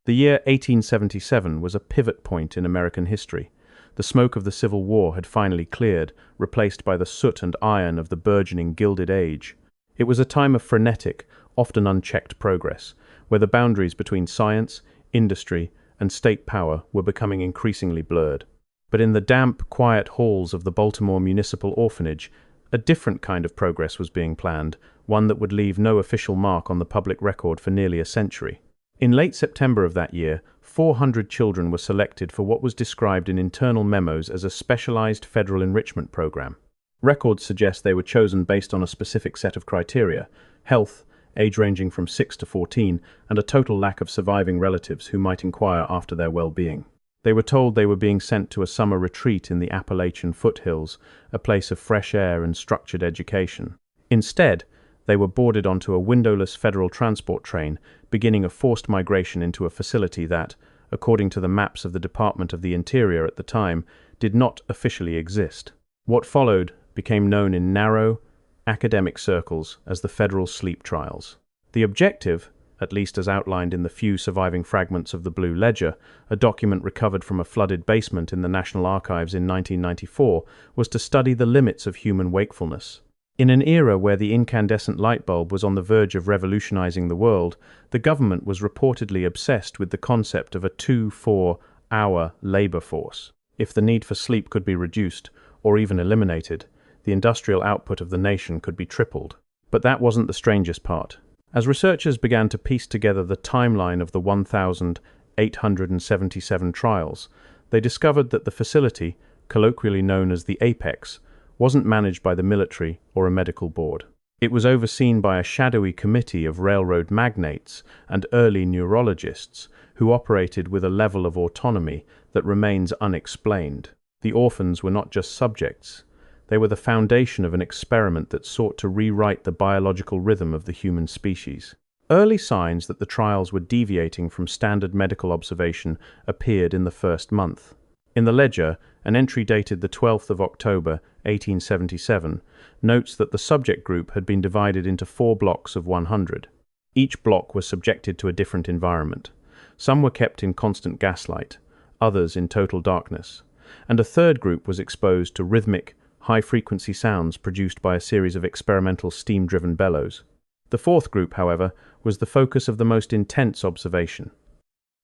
The year 1877 was a pivot point in American history. The smoke of the Civil War had finally cleared, replaced by the soot and iron of the burgeoning Gilded Age. It was a time of frenetic, often unchecked progress, where the boundaries between science, industry, and state power were becoming increasingly blurred. But in the damp, quiet halls of the Baltimore Municipal Orphanage, a different kind of progress was being planned, one that would leave no official mark on the public record for nearly a century. In late September of that year, 400 children were selected for what was described in internal memos as a specialized federal enrichment program. Records suggest they were chosen based on a specific set of criteria: health, age ranging from 6 to 14, and a total lack of surviving relatives who might inquire after their well-being. They were told they were being sent to a summer retreat in the Appalachian foothills, a place of fresh air and structured education. Instead, they were boarded onto a windowless federal transport train, beginning a forced migration into a facility that, according to the maps of the Department of the Interior at the time, did not officially exist. What followed became known in narrow, academic circles as the federal sleep trials. The objective, at least as outlined in the few surviving fragments of the Blue Ledger, a document recovered from a flooded basement in the National Archives in 1994, was to study the limits of human wakefulness. In an era where the incandescent light bulb was on the verge of revolutionizing the world, the government was reportedly obsessed with the concept of a 2-4-hour labor force. If the need for sleep could be reduced, or even eliminated, the industrial output of the nation could be tripled. But that wasn't the strangest part. As researchers began to piece together the timeline of the 1,877 trials, they discovered that the facility, colloquially known as the Apex, wasn't managed by the military or a medical board. It was overseen by a shadowy committee of railroad magnates and early neurologists who operated with a level of autonomy that remains unexplained. The orphans were not just subjects. They were the foundation of an experiment that sought to rewrite the biological rhythm of the human species. Early signs that the trials were deviating from standard medical observation appeared in the first month. In the ledger, an entry dated the 12th of October, 1877, notes that the subject group had been divided into 4 blocks of 100. Each block was subjected to a different environment. Some were kept in constant gaslight, others in total darkness, and a third group was exposed to rhythmic, high-frequency sounds produced by a series of experimental steam-driven bellows. The fourth group, however, was the focus of the most intense observation.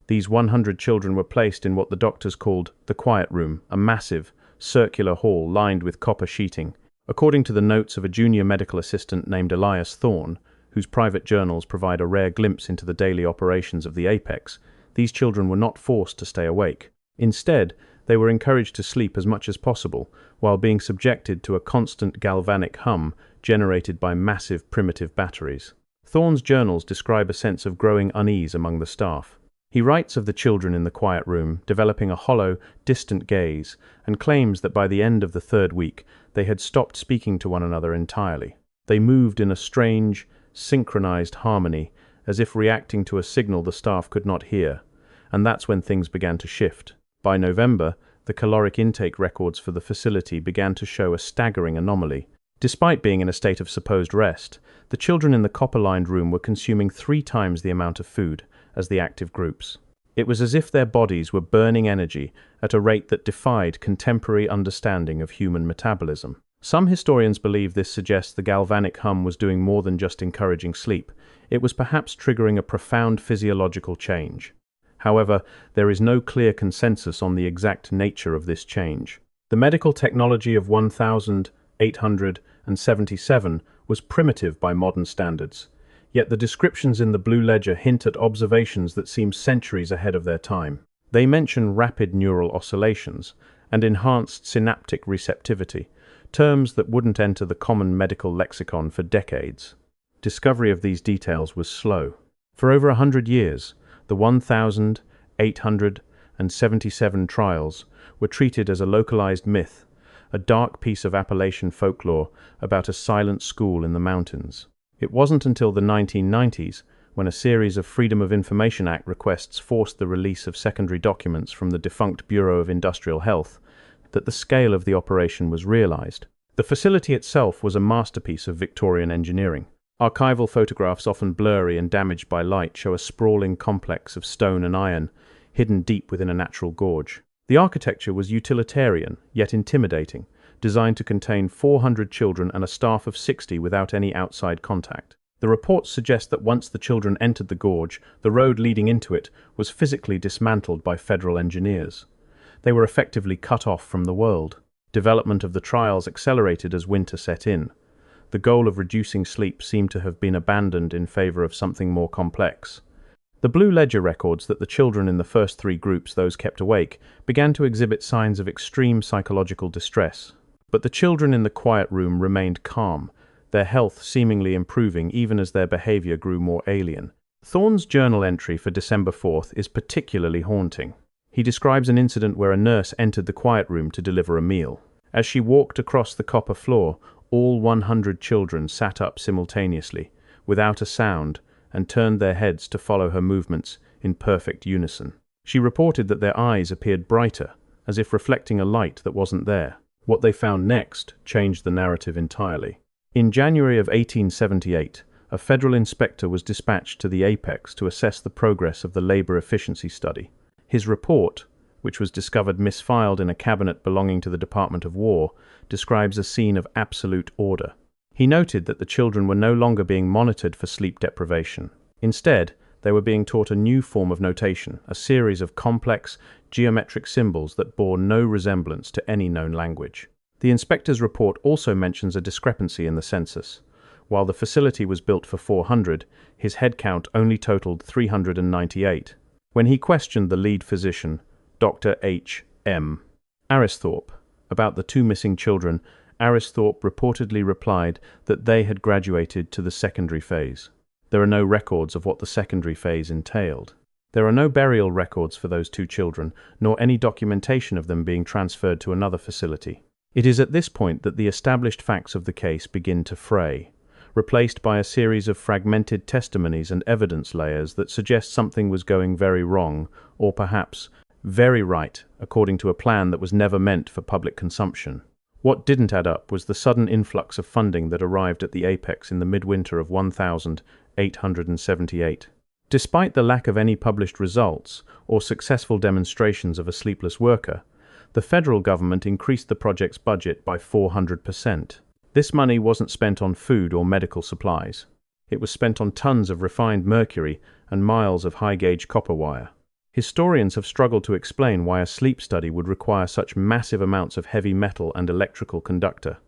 These 100 children were placed in what the doctors called the quiet room, a massive, circular hall lined with copper sheeting. According to the notes of a junior medical assistant named Elias Thorne, whose private journals provide a rare glimpse into the daily operations of the Apex, these children were not forced to stay awake. Instead, they were encouraged to sleep as much as possible, while being subjected to a constant galvanic hum generated by massive primitive batteries. Thorne's journals describe a sense of growing unease among the staff. He writes of the children in the quiet room developing a hollow, distant gaze, and claims that by the end of the 3rd week they had stopped speaking to one another entirely. They moved in a strange, synchronized harmony, as if reacting to a signal the staff could not hear, and that's when things began to shift. By November, the caloric intake records for the facility began to show a staggering anomaly. Despite being in a state of supposed rest, the children in the copper-lined room were consuming 3 times the amount of food as the active groups. It was as if their bodies were burning energy at a rate that defied contemporary understanding of human metabolism. Some historians believe this suggests the galvanic hum was doing more than just encouraging sleep. It was perhaps triggering a profound physiological change. However, there is no clear consensus on the exact nature of this change. The medical technology of 1877 was primitive by modern standards, yet the descriptions in the Blue Ledger hint at observations that seem centuries ahead of their time. They mention rapid neural oscillations and enhanced synaptic receptivity, terms that wouldn't enter the common medical lexicon for decades. Discovery of these details was slow. For over 100 years, the 1,877 trials were treated as a localized myth, a dark piece of Appalachian folklore about a silent school in the mountains. It wasn't until the 1990s, when a series of Freedom of Information Act requests forced the release of secondary documents from the defunct Bureau of Industrial Health, that the scale of the operation was realized. The facility itself was a masterpiece of Victorian engineering. Archival photographs, often blurry and damaged by light, show a sprawling complex of stone and iron, hidden deep within a natural gorge. The architecture was utilitarian, yet intimidating, designed to contain 400 children and a staff of 60 without any outside contact. The reports suggest that once the children entered the gorge, the road leading into it was physically dismantled by federal engineers. They were effectively cut off from the world. Development of the trials accelerated as winter set in. The goal of reducing sleep seemed to have been abandoned in favor of something more complex. The Blue Ledger records that the children in the first 3 groups, those kept awake, began to exhibit signs of extreme psychological distress. But the children in the quiet room remained calm, their health seemingly improving even as their behavior grew more alien. Thorne's journal entry for December 4th is particularly haunting. He describes an incident where a nurse entered the quiet room to deliver a meal. As she walked across the copper floor, all 100 children sat up simultaneously, without a sound, and turned their heads to follow her movements in perfect unison. She reported that their eyes appeared brighter, as if reflecting a light that wasn't there. What they found next changed the narrative entirely. In January of 1878, a federal inspector was dispatched to the Apex to assess the progress of the labor efficiency study. His report, which was discovered misfiled in a cabinet belonging to the Department of War, describes a scene of absolute order. He noted that the children were no longer being monitored for sleep deprivation. Instead, they were being taught a new form of notation, a series of complex, geometric symbols that bore no resemblance to any known language. The inspector's report also mentions a discrepancy in the census. While the facility was built for 400, his headcount only totaled 398. When he questioned the lead physician, Dr. H. M. Aristhorpe, about the 2 missing children, Aristhorpe reportedly replied that they had graduated to the secondary phase. There are no records of what the secondary phase entailed. There are no burial records for those 2 children, nor any documentation of them being transferred to another facility. It is at this point that the established facts of the case begin to fray, replaced by a series of fragmented testimonies and evidence layers that suggest something was going very wrong, or perhaps very right, according to a plan that was never meant for public consumption. What didn't add up was the sudden influx of funding that arrived at the Apex in the midwinter of 1878. Despite the lack of any published results or successful demonstrations of a sleepless worker, the federal government increased the project's budget by 400%. This money wasn't spent on food or medical supplies. It was spent on tons of refined mercury and miles of high-gauge copper wire. Historians have struggled to explain why a sleep study would require such massive amounts of heavy metal and electrical conductor.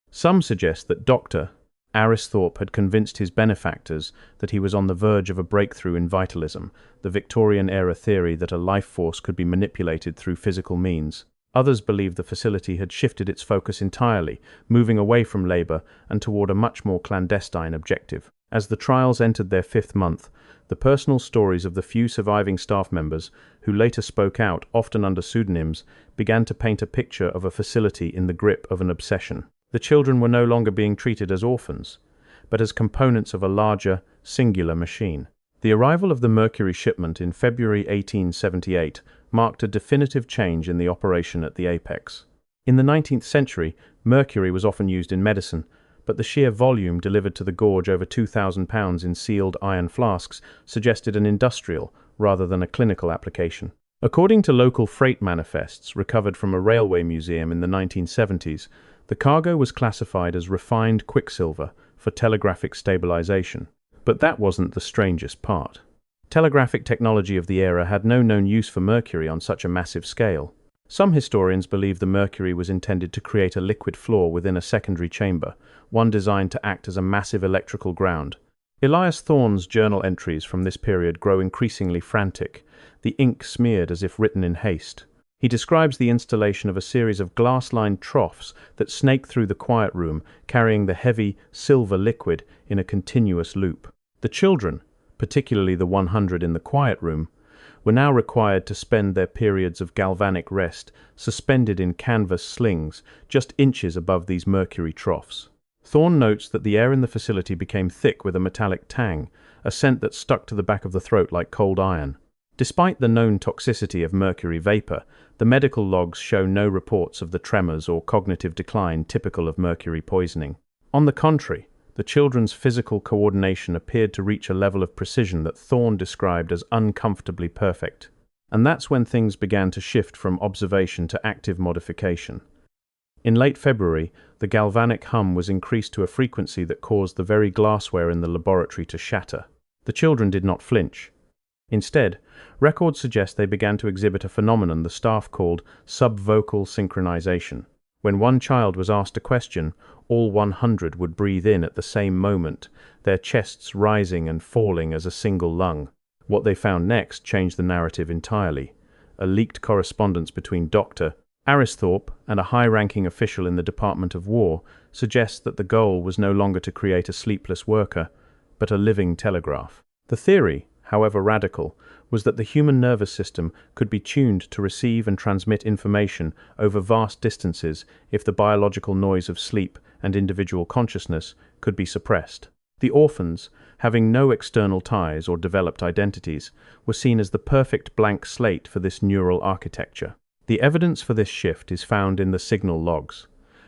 Some suggest that Dr. Aristhorpe had convinced his benefactors that he was on the verge of a breakthrough in vitalism, the Victorian-era theory that a life force could be manipulated through physical means. Others believe the facility had shifted its focus entirely, moving away from labor and toward a much more clandestine objective. As the trials entered their 5th month, the personal stories of the few surviving staff members, who later spoke out, often under pseudonyms, began to paint a picture of a facility in the grip of an obsession. The children were no longer being treated as orphans, but as components of a larger, singular machine. The arrival of the mercury shipment in February 1878 marked a definitive change in the operation at the Apex. In the 19th century, mercury was often used in medicine, but the sheer volume delivered to the gorge, over 2,000 pounds in sealed iron flasks, suggested an industrial rather than a clinical application. According to local freight manifests recovered from a railway museum in the 1970s, the cargo was classified as refined quicksilver for telegraphic stabilization. But that wasn't the strangest part. Telegraphic technology of the era had no known use for mercury on such a massive scale. Some historians believe the mercury was intended to create a liquid floor within a secondary chamber, one designed to act as a massive electrical ground. Elias Thorne's journal entries from this period grow increasingly frantic, the ink smeared as if written in haste. He describes the installation of a series of glass-lined troughs that snake through the quiet room, carrying the heavy, silver liquid in a continuous loop. The children, particularly the 100 in the quiet room, were now required to spend their periods of galvanic rest suspended in canvas slings just inches above these mercury troughs. Thorne notes that the air in the facility became thick with a metallic tang, a scent that stuck to the back of the throat like cold iron. Despite the known toxicity of mercury vapor, the medical logs show no reports of the tremors or cognitive decline typical of mercury poisoning. On the contrary, the The children's physical coordination appeared to reach a level of precision that Thorne described as uncomfortably perfect. And that's when things began to shift from observation to active modification. In late February, the galvanic hum was increased to a frequency that caused the very glassware in the laboratory to shatter. The children did not flinch. Instead, records suggest they began to exhibit a phenomenon the staff called subvocal synchronization. When one child was asked a question, all 100 would breathe in at the same moment, their chests rising and falling as a single lung. What they found next changed the narrative entirely. A leaked correspondence between Dr. Aristhorpe and a high-ranking official in the Department of War suggests that the goal was no longer to create a sleepless worker, but a living telegraph. The theory, however radical, was that the human nervous system could be tuned to receive and transmit information over vast distances if the biological noise of sleep and individual consciousness could be suppressed. The orphans, having no external ties or developed identities, were seen as the perfect blank slate for this neural architecture. The evidence for this shift is found in the signal logs,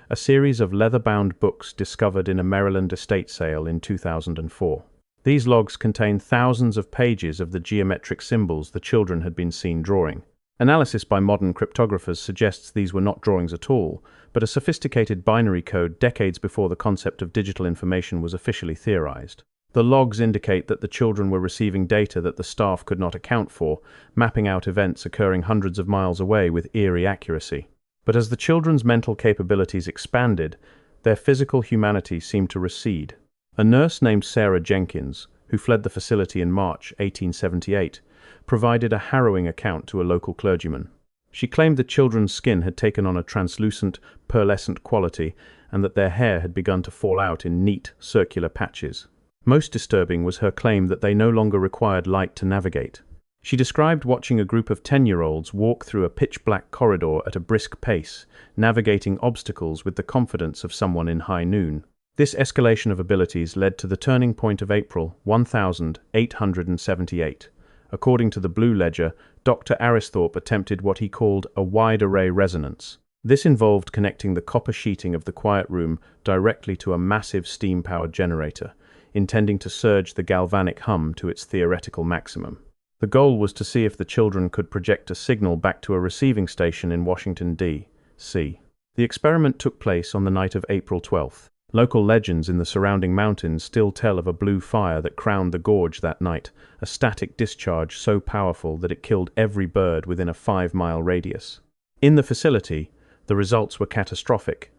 a series of leather-bound books discovered in a Maryland estate sale in 2004. These logs contain thousands of pages of the geometric symbols the children had been seen drawing. Analysis by modern cryptographers suggests these were not drawings at all, but a sophisticated binary code decades before the concept of digital information was officially theorized. The logs indicate that the children were receiving data that the staff could not account for, mapping out events occurring hundreds of miles away with eerie accuracy. But as the children's mental capabilities expanded, their physical humanity seemed to recede. A nurse named Sarah Jenkins, who fled the facility in March 1878, provided a harrowing account to a local clergyman. She claimed the children's skin had taken on a translucent, pearlescent quality and that their hair had begun to fall out in neat, circular patches. Most disturbing was her claim that they no longer required light to navigate. She described watching a group of 10-year-olds walk through a pitch-black corridor at a brisk pace, navigating obstacles with the confidence of someone in high noon. This escalation of abilities led to the turning point of April 1878. According to the Blue Ledger, Dr. Aristhorpe attempted what he called a wide-array resonance. This involved connecting the copper sheeting of the quiet room directly to a massive steam-powered generator, intending to surge the galvanic hum to its theoretical maximum. The goal was to see if the children could project a signal back to a receiving station in Washington, D.C. The experiment took place on the night of April 12th. Local legends in the surrounding mountains still tell of a blue fire that crowned the gorge that night, a static discharge so powerful that it killed every bird within a 5-mile radius. In the facility, the results were catastrophic,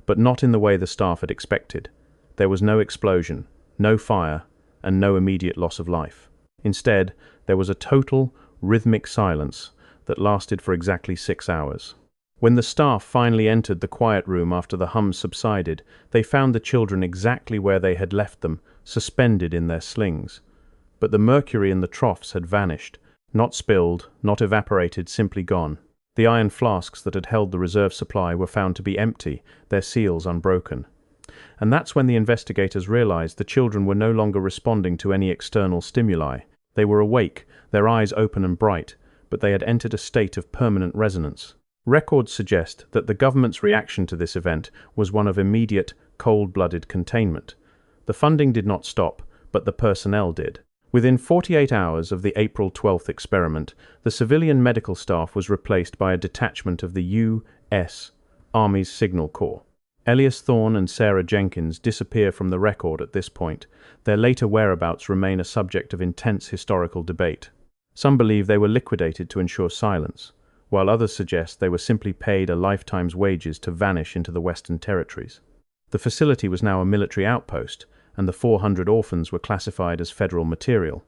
but not in the way the staff had expected. There was no explosion, no fire, and no immediate loss of life. Instead, there was a total, rhythmic silence that lasted for exactly 6 hours. When the staff finally entered the quiet room after the hum subsided, they found the children exactly where they had left them, suspended in their slings. But the mercury in the troughs had vanished, not spilled, not evaporated, simply gone. The iron flasks that had held the reserve supply were found to be empty, their seals unbroken. And that's when the investigators realized the children were no longer responding to any external stimuli. They were awake, their eyes open and bright, but they had entered a state of permanent resonance. Records suggest that the government's reaction to this event was one of immediate, cold-blooded containment. The funding did not stop, but the personnel did. Within 48 hours of the April 12th experiment, the civilian medical staff was replaced by a detachment of the U.S. Army's Signal Corps. Elias Thorne and Sarah Jenkins disappear from the record at this point. Their later whereabouts remain a subject of intense historical debate. Some believe they were liquidated to ensure silence, while others suggest they were simply paid a lifetime's wages to vanish into the Western Territories. The facility was now a military outpost, and the 400 orphans were classified as federal material.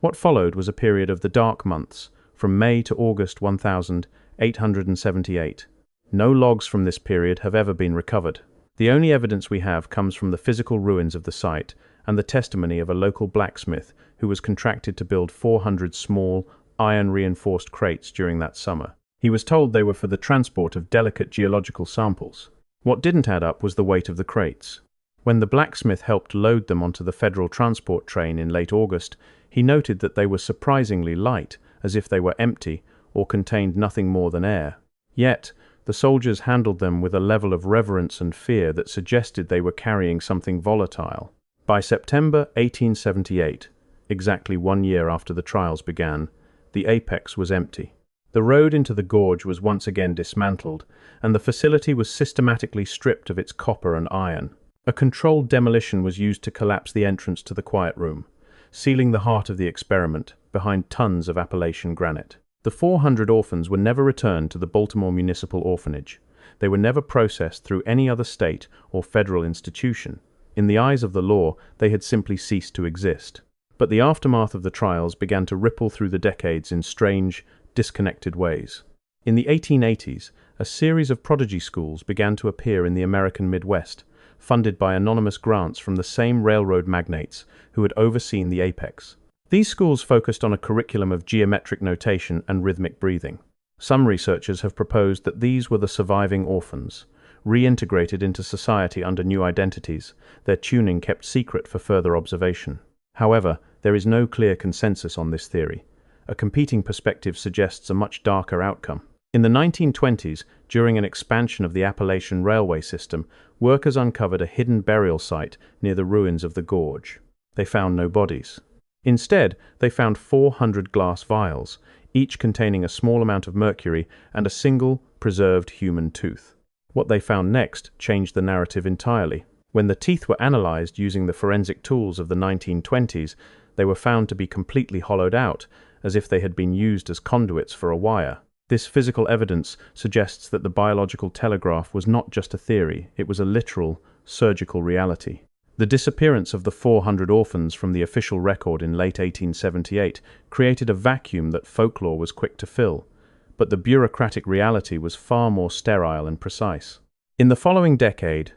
What followed was a period of the dark months, from May to August 1878. No logs from this period have ever been recovered. The only evidence we have comes from the physical ruins of the site and the testimony of a local blacksmith who was contracted to build 400 small, iron-reinforced crates during that summer. He was told they were for the transport of delicate geological samples. What didn't add up was the weight of the crates. When the blacksmith helped load them onto the federal transport train in late August, he noted that they were surprisingly light, as if they were empty or contained nothing more than air. Yet, The soldiers handled them with a level of reverence and fear that suggested they were carrying something volatile. By September 1878, exactly 1 year after the trials began, the apex was empty. The road into the gorge was once again dismantled, and the facility was systematically stripped of its copper and iron. A controlled demolition was used to collapse the entrance to the quiet room, sealing the heart of the experiment behind tons of Appalachian granite. The 400 orphans were never returned to the Baltimore Municipal Orphanage. They were never processed through any other state or federal institution. In the eyes of the law, they had simply ceased to exist. But the aftermath of the trials began to ripple through the decades in strange, disconnected ways. In the 1880s, a series of prodigy schools began to appear in the American Midwest, funded by anonymous grants from the same railroad magnates who had overseen the apex. These schools focused on a curriculum of geometric notation and rhythmic breathing. Some researchers have proposed that these were the surviving orphans, reintegrated into society under new identities, their tuning kept secret for further observation. However, there is no clear consensus on this theory. A competing perspective suggests a much darker outcome. In the 1920s, during an expansion of the Appalachian railway system, workers uncovered a hidden burial site near the ruins of the gorge. They found no bodies. Instead, they found 400 glass vials, each containing a small amount of mercury and a single preserved human tooth. What they found next changed the narrative entirely. When the teeth were analyzed using the forensic tools of the 1920s, they were found to be completely hollowed out, as if they had been used as conduits for a wire. This physical evidence suggests that the biological telegraph was not just a theory, it was a literal, surgical reality. The disappearance of the 400 orphans from the official record in late 1878 created a vacuum that folklore was quick to fill, but the bureaucratic reality was far more sterile and precise. In the following decade,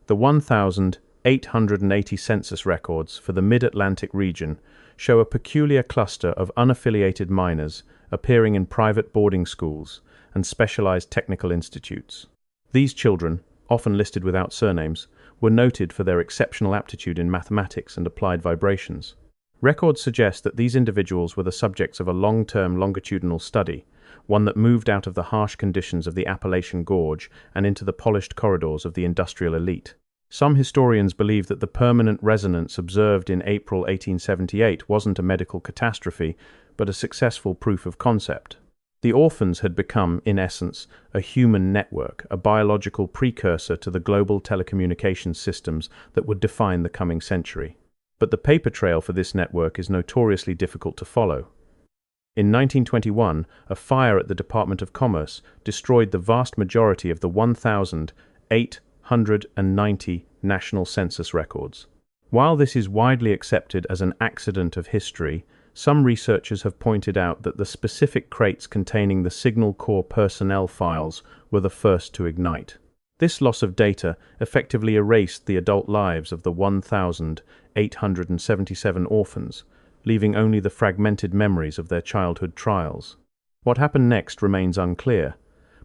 the 1,880 census records for the Mid-Atlantic region show a peculiar cluster of unaffiliated minors appearing in private boarding schools and specialized technical institutes. These children, often listed without surnames, were noted for their exceptional aptitude in mathematics and applied vibrations. Records suggest that these individuals were the subjects of a long-term longitudinal study, one that moved out of the harsh conditions of the Appalachian Gorge and into the polished corridors of the industrial elite. Some historians believe that the permanent resonance observed in April 1878 wasn't a medical catastrophe, but a successful proof of concept. The orphans had become, in essence, a human network, a biological precursor to the global telecommunications systems that would define the coming century. But the paper trail for this network is notoriously difficult to follow. In 1921, a fire at the Department of Commerce destroyed the vast majority of the 1,890 national census records. While this is widely accepted as an accident of history, some researchers have pointed out that the specific crates containing the Signal Corps personnel files were the first to ignite. This loss of data effectively erased the adult lives of the 1,877 orphans, leaving only the fragmented memories of their childhood trials. What happened next remains unclear,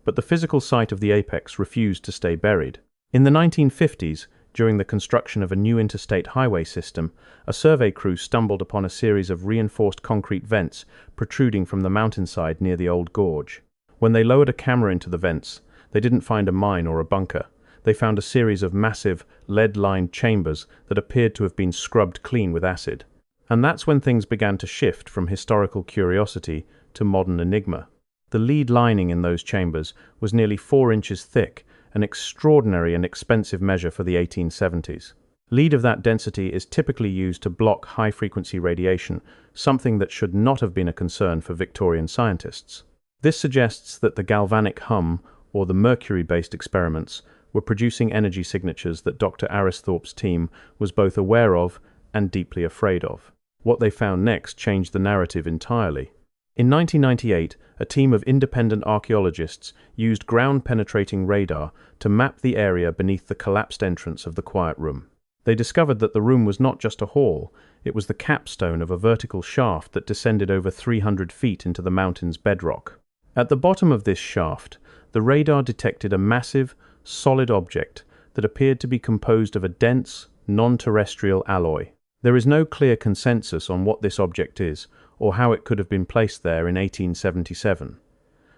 but the physical site of the apex refused to stay buried. In the 1950s, during the construction of a new interstate highway system, a survey crew stumbled upon a series of reinforced concrete vents protruding from the mountainside near the old gorge. When they lowered a camera into the vents, they didn't find a mine or a bunker. They found a series of massive, lead-lined chambers that appeared to have been scrubbed clean with acid. And that's when things began to shift from historical curiosity to modern enigma. The lead lining in those chambers was nearly 4 inches thick, an extraordinary and expensive measure for the 1870s. Lead of that density is typically used to block high-frequency radiation, something that should not have been a concern for Victorian scientists. This suggests that the galvanic hum, or the mercury-based experiments, were producing energy signatures that Dr. Aristhorpe's team was both aware of and deeply afraid of. What they found next changed the narrative entirely. In 1998, a team of independent archaeologists used ground-penetrating radar to map the area beneath the collapsed entrance of the quiet room. They discovered that the room was not just a hall, it was the capstone of a vertical shaft that descended over 300 feet into the mountain's bedrock. At the bottom of this shaft, the radar detected a massive, solid object that appeared to be composed of a dense, non-terrestrial alloy. There is no clear consensus on what this object is, or how it could have been placed there in 1877.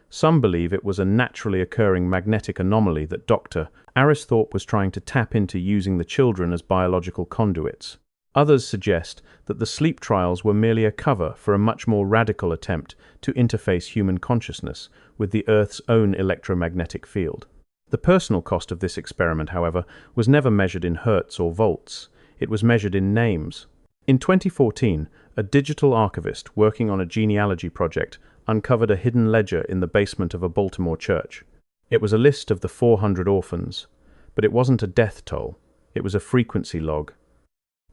Some believe it was a naturally occurring magnetic anomaly that Dr. Aristhorpe was trying to tap into using the children as biological conduits. Others suggest that the sleep trials were merely a cover for a much more radical attempt to interface human consciousness with the Earth's own electromagnetic field. The personal cost of this experiment, however, was never measured in hertz or volts. It was measured in names. In 2014, a digital archivist working on a genealogy project uncovered a hidden ledger in the basement of a Baltimore church. It was a list of the 400 orphans, but it wasn't a death toll. It was a frequency log.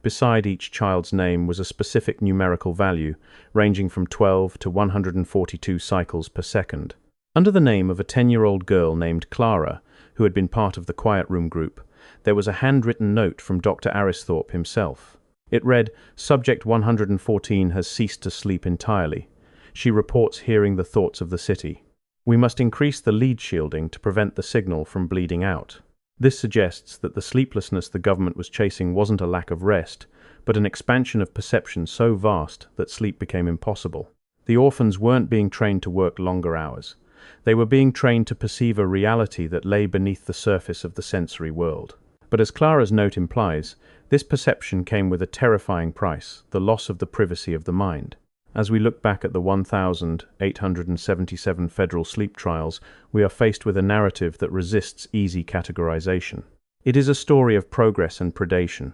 Beside each child's name was a specific numerical value, ranging from 12 to 142 cycles per second. Under the name of a 10-year-old girl named Clara, who had been part of the Quiet Room group, there was a handwritten note from Dr. Aristhorpe himself. It read, "Subject 114 has ceased to sleep entirely. She reports hearing the thoughts of the city. We must increase the lead shielding to prevent the signal from bleeding out." This suggests that the sleeplessness the government was chasing wasn't a lack of rest, but an expansion of perception so vast that sleep became impossible. The orphans weren't being trained to work longer hours. They were being trained to perceive a reality that lay beneath the surface of the sensory world. But as Clara's note implies, this perception came with a terrifying price, the loss of the privacy of the mind. As we look back at the 1,877 federal sleep trials, we are faced with a narrative that resists easy categorization. It is a story of progress and predation,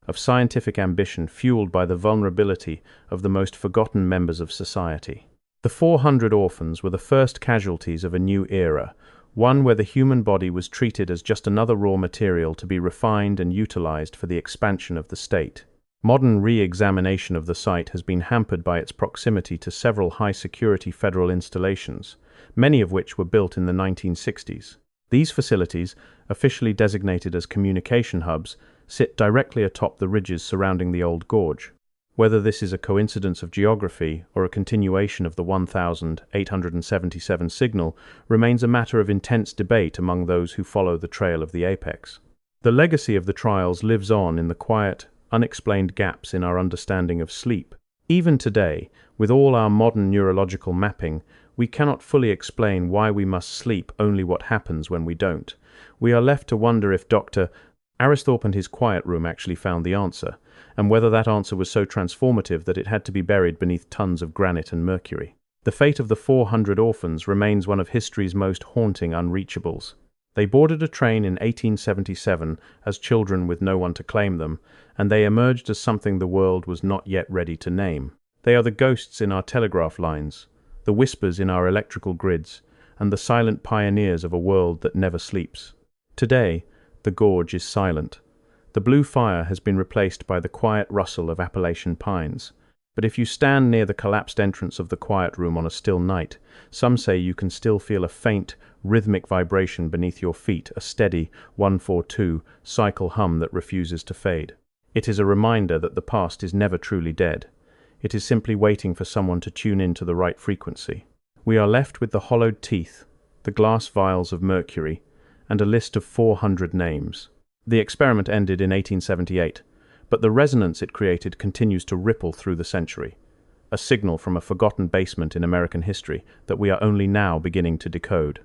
of scientific ambition fueled by the vulnerability of the most forgotten members of society. The 400 orphans were the first casualties of a new era, one where the human body was treated as just another raw material to be refined and utilized for the expansion of the state. Modern re-examination of the site has been hampered by its proximity to several high-security federal installations, many of which were built in the 1960s. These facilities, officially designated as communication hubs, sit directly atop the ridges surrounding the old gorge. Whether this is a coincidence of geography or a continuation of the 1,877 signal remains a matter of intense debate among those who follow the trail of the apex. The legacy of the trials lives on in the quiet, unexplained gaps in our understanding of sleep. Even today, with all our modern neurological mapping, we cannot fully explain why we must sleep, only what happens when we don't. We are left to wonder if Dr. Aristhorpe and his Quiet Room actually found the answer, and whether that answer was so transformative that it had to be buried beneath tons of granite and mercury. The fate of the 400 orphans remains one of history's most haunting unreachables. They boarded a train in 1877 as children with no one to claim them, and they emerged as something the world was not yet ready to name. They are the ghosts in our telegraph lines, the whispers in our electrical grids, and the silent pioneers of a world that never sleeps. Today, the gorge is silent. The blue fire has been replaced by the quiet rustle of Appalachian pines. But if you stand near the collapsed entrance of the Quiet Room on a still night, some say you can still feel a faint, rhythmic vibration beneath your feet, a steady 142 cycle hum that refuses to fade. It is a reminder that the past is never truly dead. It is simply waiting for someone to tune in to the right frequency. We are left with the hollowed teeth, the glass vials of mercury, and a list of 400 names. The experiment ended in 1878, but the resonance it created continues to ripple through the century, a signal from a forgotten basement in American history that we are only now beginning to decode.